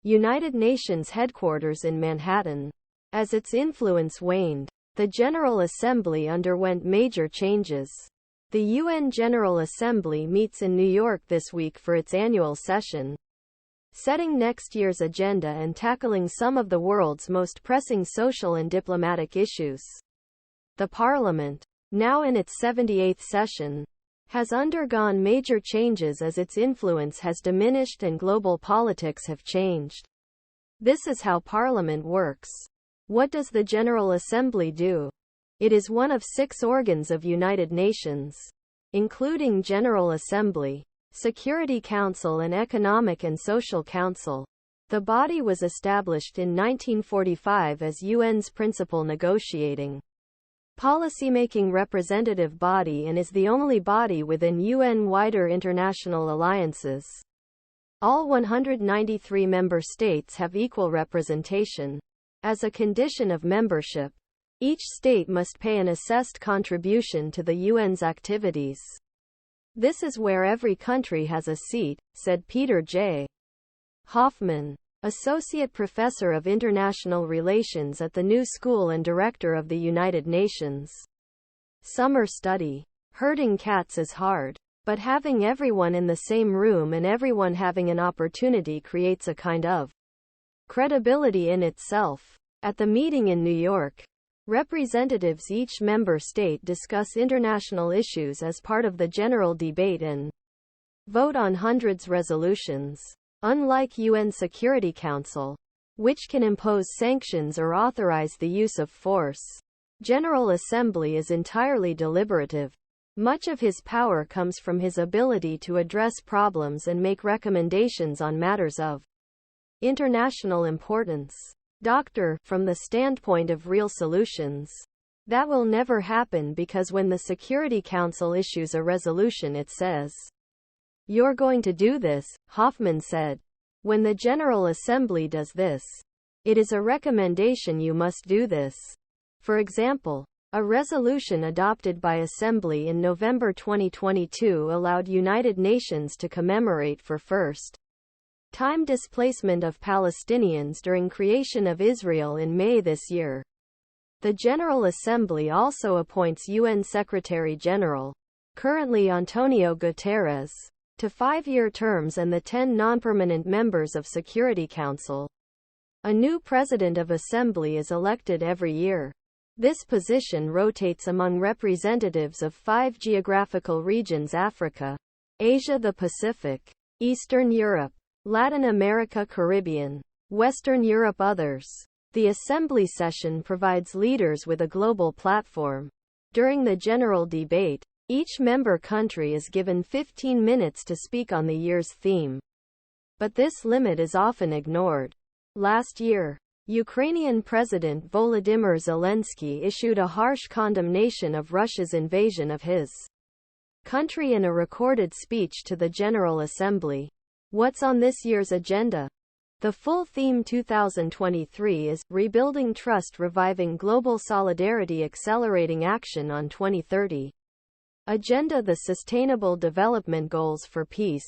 United Nations headquarters in Manhattan. As its influence waned, the General Assembly underwent major changes. The UN General Assembly meets in New York this week for its annual session, setting next year's agenda and tackling some of the world's most pressing social and diplomatic issues. The Parliament, now in its 78th session, has undergone major changes as its influence has diminished and global politics have changed. This is how Parliament works. What does the General Assembly do? It is one of 6 organs of United Nations, including General Assembly, Security Council and Economic and Social Council. The body was established in 1945 as UN's principal negotiating, policymaking representative body and is the only body within UN wider international alliances. All 193 member states have equal representation. As a condition of membership, each state must pay an assessed contribution to the UN's activities. This is where every country has a seat, said Peter J. Hoffman, Associate Professor of International Relations at the New School and Director of the United Nations Summer Study. Herding cats is hard, but having everyone in the same room and everyone having an opportunity creates a kind of credibility in itself. At the meeting in New York, representatives each member state discuss international issues as part of the general debate and vote on hundreds resolutions. Unlike UN Security Council, which can impose sanctions or authorize the use of force, General Assembly is entirely deliberative. Much of his power comes from his ability to address problems and make recommendations on matters of international importance. From the standpoint of real solutions, that will never happen because when the Security Council issues a resolution it says, "You're going to do this," Hoffman said. When the General Assembly does this, it is a recommendation you must do this. For example, a resolution adopted by Assembly in November 2022 allowed United Nations to commemorate for first time displacement of Palestinians during creation of Israel in May this year. The General Assembly also appoints UN Secretary-General, currently Antonio Guterres, to 5-year terms and the 10 non-permanent members of Security Council. A new President of Assembly is elected every year. This position rotates among representatives of 5 geographical regions: Africa, Asia, the Pacific, Eastern Europe, Latin America, Caribbean, Western Europe, others. The Assembly session provides leaders with a global platform. During the general debate, each member country is given 15 minutes to speak on the year's theme. But this limit is often ignored. Last year, Ukrainian President Volodymyr Zelensky issued a harsh condemnation of Russia's invasion of his country in a recorded speech to the General Assembly. What's on this year's agenda? The full theme 2023 is Rebuilding Trust, Reviving Global Solidarity, Accelerating Action on 2030 Agenda, the Sustainable Development Goals for Peace.